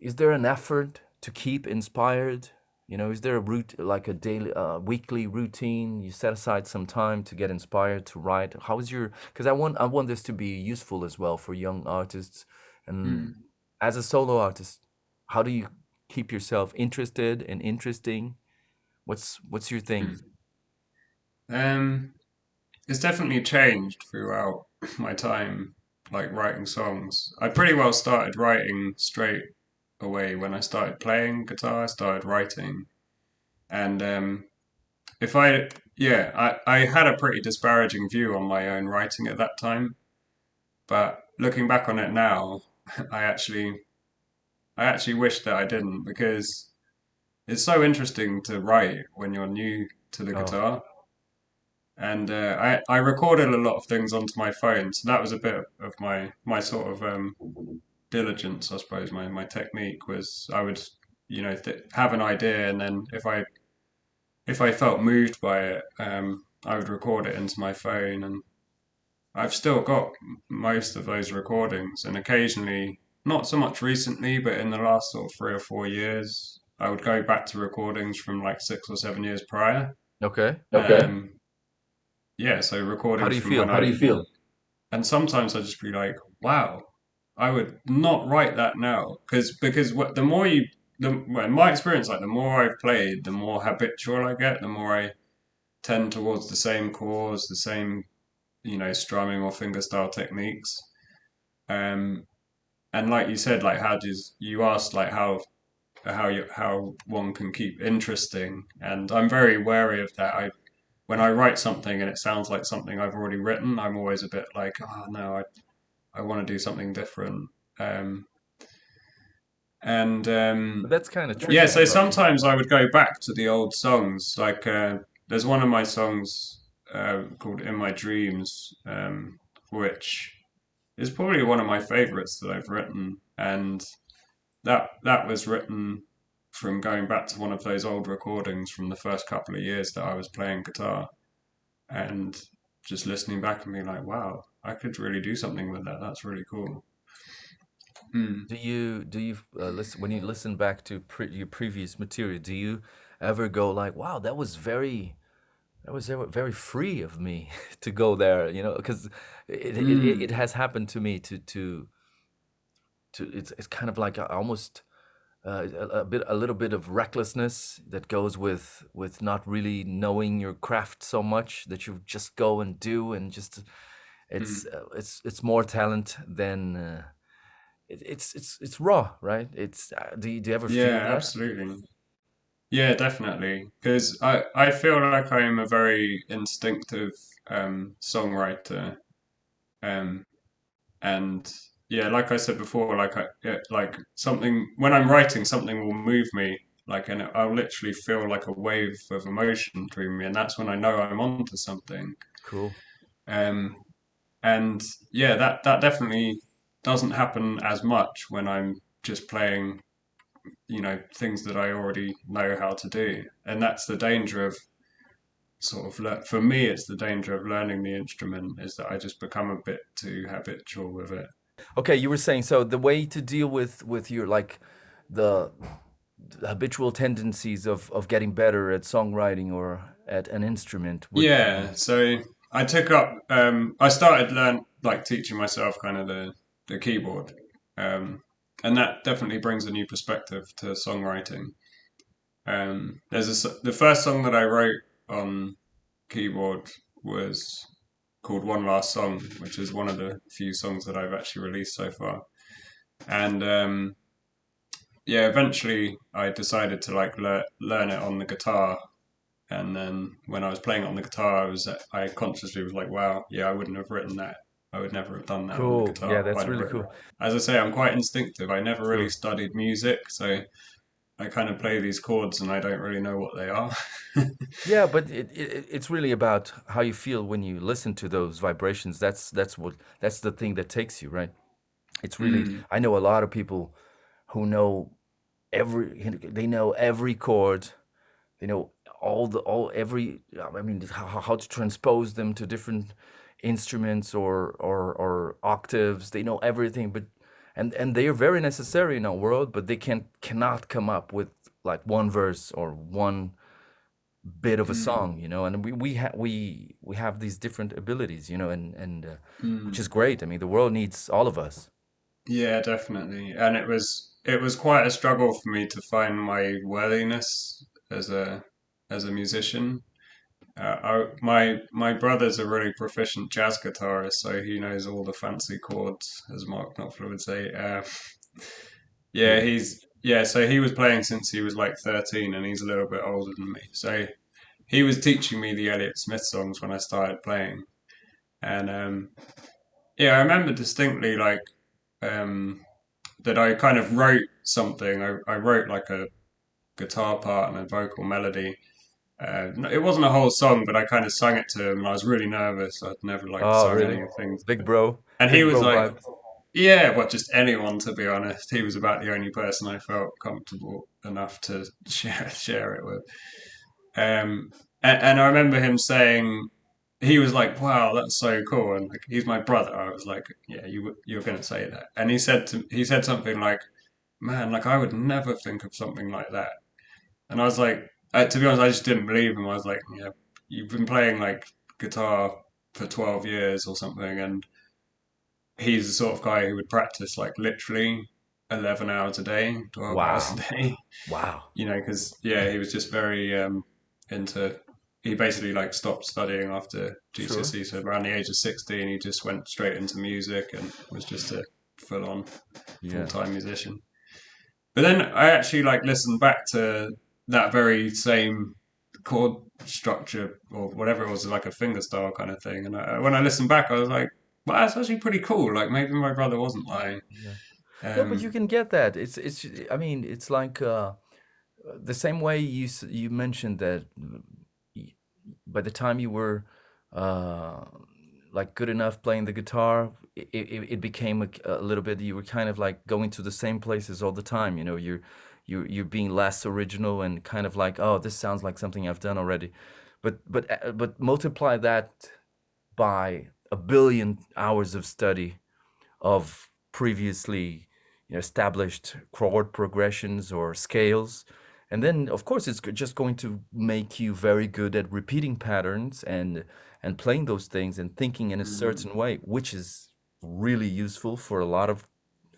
is there an effort to keep inspired? You know, is there a route like a daily, weekly routine? You set aside some time to get inspired to write. How is your? Because I want this to be useful as well for young artists. And Mm. as a solo artist, how do you keep yourself interested and interesting? What's your thing? Um, it's definitely changed throughout my time, like writing songs. I pretty well started writing straight away when I started playing guitar. I started writing, and if I, yeah, I had a pretty disparaging view on my own writing at that time. But looking back on it now, I actually, I actually wish that I didn't because it's so interesting to write when you're new to the Oh, guitar. And I recorded a lot of things onto my phone, so that was a bit of my sort of diligence, I suppose. My technique was I would, have an idea, and then if I felt moved by it, I would record it into my phone, and I've still got most of those recordings, and occasionally, not so much recently, but in the last sort of 3 or 4 years, I would go back to recordings from like 6 or 7 years prior. okay. Okay. Yeah, so How do recordings you from when feel? How do you feel? And sometimes I'd just be like, wow, I would not write that now because what the more you the well, in my experience, like the more I've played, the more habitual I get, the more I tend towards the same chords, the same strumming or fingerstyle techniques. Um, and like you said, like how does you asked like how one can keep interesting, and I'm very wary of that. I When I write something and it sounds like something I've already written, I'm always a bit like, oh no, I want to do something different. Um, and But that's kind of Yeah, tricky, so though. sometimes I would go back to the old songs. Like there's one of my songs called "In My Dreams," which is probably one of my favorites that I've written, and that was written from going back to one of those old recordings from the first couple of years that I was playing guitar, and just listening back and being like, "Wow, I could really do something with that. That's really cool." Mm. Do you listen when you listen back to your previous material? Do you ever go like, "Wow, that was very free of me to go there," you know? Because it Mm. has happened to me to it's kind of like almost a little bit of recklessness that goes with not really knowing your craft so much that you just go and do and just Mm. it's more talent than it's raw, right? It's do you ever feel Yeah, that? absolutely. Yeah, definitely. Because I feel like I'm a very instinctive songwriter. Um, and yeah, like I said before, like something when I'm writing, something will move me, like, and I'll literally feel like a wave of emotion through me, and that's when I know I'm onto something. Cool. Um, and yeah, that definitely doesn't happen as much when I'm just playing things that I already know how to do, and that's the danger of sort of for me it's the danger of learning the instrument is that I just become a bit too habitual with it. Okay, you were saying so the way to deal with your like the habitual tendencies of getting better at songwriting or at an instrument would be Yeah, so I started learn like teaching myself kind of the keyboard, and that definitely brings a new perspective to songwriting. The first song that I wrote on keyboard was called One Last Song, which is one of the few songs that I've actually released so far. And yeah, eventually I decided to like learn it on the guitar. And then when I was playing it on the guitar, I consciously was like, wow, yeah, I wouldn't have written that. I would never have done that on the cool. Yeah, guitar. that's I'd have really written. cool. As I say, I'm quite instinctive. I never really True. studied music, so I kind of play these chords and I don't really know what they are. Yeah, but it's really about how you feel when you listen to those vibrations. That's the thing that takes you, right? It's really Mm. I know a lot of people who know they know every chord, they know all every I mean how to transpose them to different instruments or octaves. They know everything, but and they are very necessary in our world, but they cannot come up with like one verse or one bit of a Mm, song, you know. And we have these different abilities, you know, and which is mm. great. I mean, the world needs all of us. Yeah, definitely. And it was quite a struggle for me to find my worthiness as a musician. My brother's a really proficient jazz guitarist, so he knows all the fancy chords, as Mark Knopfler would say. Yeah, Yeah. yeah. So he was playing since he was like 13, and he's a little bit older than me. So he was teaching me the Elliott Smith songs when I started playing, and yeah, I remember distinctly like um, that I kind of wrote something. I wrote like a guitar part and a vocal melody. It wasn't a whole song, but I kind of sang it to him, and I was really nervous. I'd never like Oh, sung really? anything, and he Big was bro like, vibes. "Yeah, well, just anyone." To be honest, he was about the only person I felt comfortable enough to share it with. Um, and I remember him saying, he was like, "Wow, that's so cool," and like, he's my brother. I was like, "Yeah, you're going to say that," and he said something like, "Man, like I would never think of something like that." And I was like, to be honest, I just didn't believe him. I was like, "Yeah, you've been playing like guitar for 12 years or something," and he's the sort of guy who would practice like literally 11 hours a day, 12 hours a Wow. day. Wow. Because yeah, he was just very into. He basically like stopped studying after Sure. GCSE, so around the age of 16, he just went straight into music and was just a full-on, Yeah. full-time musician. But then I actually like listened back to that very same chord structure or whatever it was, like a fingerstyle kind of thing. And when I listened back, I was like, "Well, that's actually pretty cool. Like maybe my brother wasn't lying." Yeah. Yeah, but you Um, can get that. It's I mean, it's like the same way you mentioned that y- by the time you were uh, like good enough playing the guitar, it became a little bit. You were kind of like going to the same places all the time. You know, you're being less original and kind of like, oh, this sounds like something I've done already. But multiply that by a billion hours of study of previously, you know, established chord progressions or scales. And then, of course, it's just going to make you very good at repeating patterns and playing those things and thinking in a mm, certain way, which is really useful for a lot of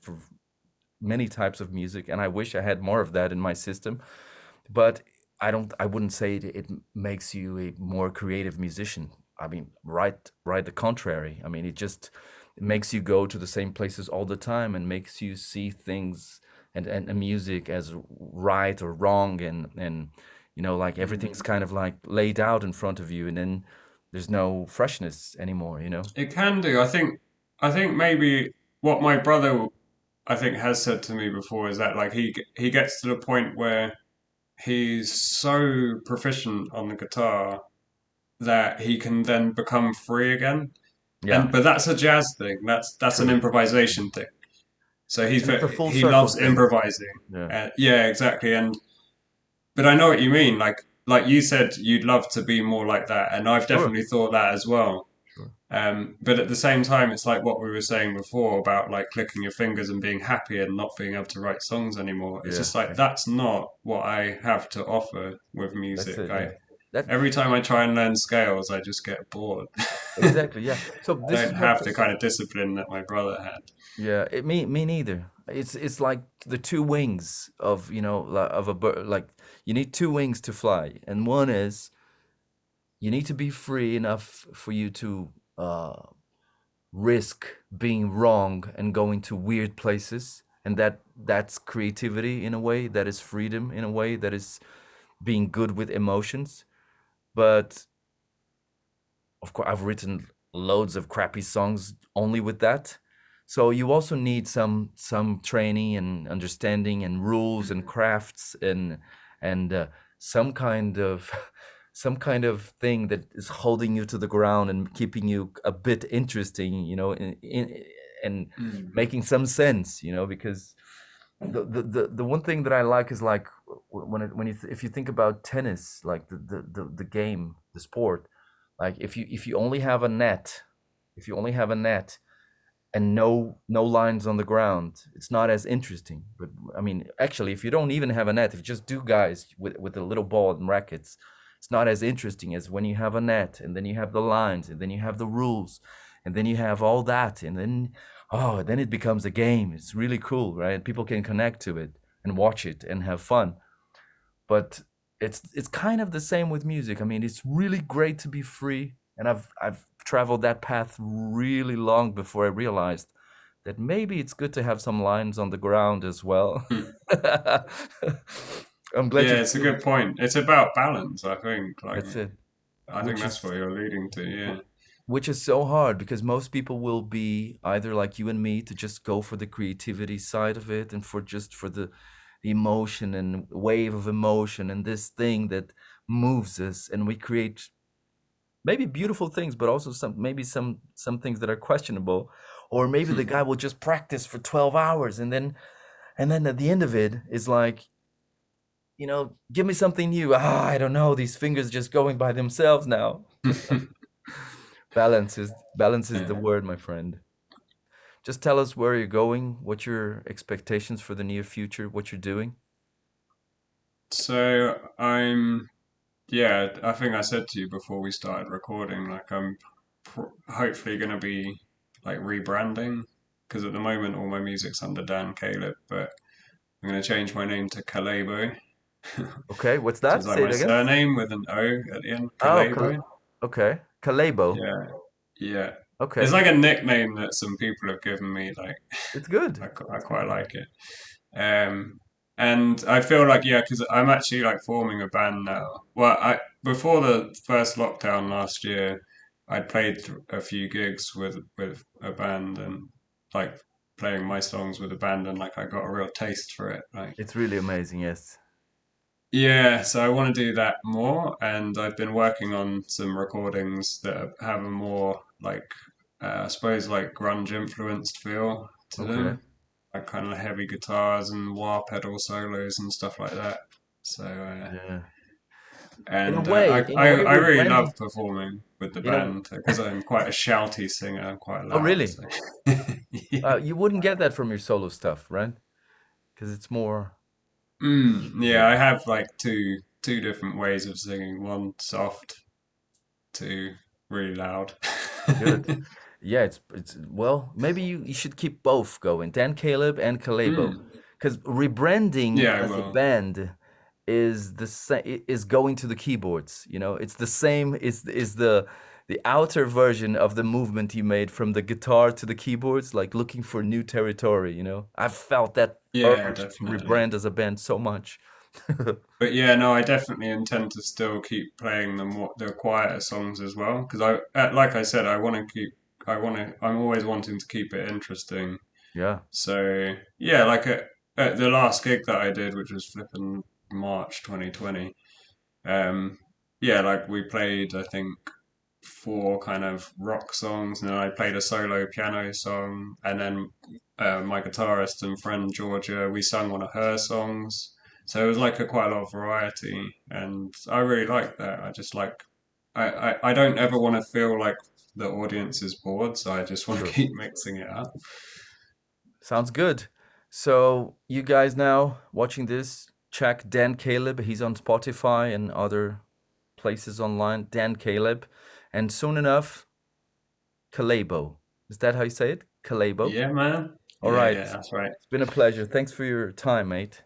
for many types of music. And I wish I had more of that in my system. But I wouldn't say it makes you a more creative musician. I mean, right the contrary. I mean, it makes you go to the same places all the time and makes you see things and music as right or wrong and you know, like everything's mm. kind of like laid out in front of you, and then there's no freshness anymore, you know? It can do. I think maybe what my brother I think has said to me before is that like he gets to the point where he's so proficient on the guitar that he can then become free again. Yeah, And but that's a jazz thing. That's an true. improvisation thing. So And it's a full he circle loves thing. improvising. Yeah. Yeah, exactly. And but I know what you mean. Like you said, you'd love to be more like that, and I've Sure. definitely thought that as well. Sure. But at the same time, it's like what we were saying before about like clicking your fingers and being happy and not being able to write songs anymore. It's Yeah. just like that's not what I have to offer with That's music. it. I Yeah. That Every time I try and learn scales, I just get bored. I exactly. Yeah. So this is don't what have the kind of discipline that my brother had. yeah, me neither. It's like the two wings of, you know, of a bird. Like you need two wings to fly, and one is you need to be free enough for you to risk being wrong and going to weird places, and that's creativity in a way, that is freedom in a way, that is being good with emotions. But of course, I've written loads of crappy songs only with that. So you also need some training and understanding and rules and crafts and some kind of some kind of thing that is holding you to the ground and keeping you a bit interesting, you know, and Mm, making some sense, you know, because the one thing that I like is like when if you think about tennis, like the game, the sport, like if you only have a net, if you only have a net, and no lines on the ground, it's not as interesting. But I mean, actually, if you don't even have a net, if you just do guys with a little ball and rackets, it's not as interesting as when you have a net, and then you have the lines, and then you have the rules, and then you have all that, and then oh, then it becomes a game. It's really cool, right? People can connect to it and watch it and have fun. But it's kind of the same with music. I mean, it's really great to be free, and I've traveled that path really long before I realized that maybe it's good to have some lines on the ground as well. Hmm. I'm glad you Yeah, it's a feel good point. It's about balance, I think. Like, that's it. I think Which that's is what you're leading to. Yeah. which is so hard because most people will be either like you and me to just go for the creativity side of it and for the emotion and wave of emotion and this thing that moves us, and we create maybe beautiful things but also some things that are questionable. Or maybe the guy will just practice for 12 hours, and then at the end of it is like, give me something new. I don't know, these fingers just going by themselves now. Balance is the Yeah. word, my friend. Just tell us where you're going, what your expectations for the near future, what you're doing. So yeah, I think I said to you before we started recording, like hopefully going to be like rebranding because at the moment all my music's under Dan Caleb, but I'm going to change my name to Kalebo, Okay, what's which is that? like Say my it again. surname with an O at the end, Oh, Kalebo. okay. Kalebo. Yeah, yeah. It's Okay. like a nickname that some people have given me. Like It's good. I quite like it. Um, and I feel like yeah, because I'm actually like forming a band now. Well, I before the first lockdown last year, I'd played a few gigs with a band and like playing my songs with a band, and like I got a real taste for it. Like It's really amazing, yes. yeah, so I want to do that more, and I've been working on some recordings that have a more like I suppose like grunge influenced feel to Okay. them, like kind of heavy guitars and wah pedal solos and stuff like that. So Yeah. and In a way I we're really love blending. performing with the In a band because I'm quite a shouty singer, I'm quite Oh, loud. really? So yeah. You wouldn't get that from your solo stuff, right? Because it's more Yeah, easier. I have like two different ways of singing. One soft, two really loud. Good. Yeah, it's well, maybe you should keep both going, Dan Caleb and Kalebo, Mm, because rebranding yeah, I as a will. band is the same, is going to the keyboards. It's the same. Is the outer version of the movement you made from the guitar to the keyboards, like looking for new territory. I've felt that Yeah, urge to definitely. rebrand as a band so much. But yeah, no, I definitely intend to still keep playing the quieter songs as well because like I said, I'm always wanting to keep it interesting. Yeah. So yeah, like at the last gig that I did, which was flipping March 2020. Um, yeah, like we played, I think four kind of rock songs, and then I played a solo piano song, and then my guitarist and friend Georgia, we sung one of her songs. So it was like quite a lot of variety, and I really like that. I just like I don't ever want to feel like the audience is bored, so I just want to Sure. keep mixing it up. Sounds good. So you guys now watching this, check Dan Caleb. He's on Spotify and other places online. Dan Caleb, and soon enough, Kalebo. Is that how you say it? Kalebo. Yeah, man. All Yeah, right. yeah, that's right. It's been a pleasure. Thanks for your time, mate.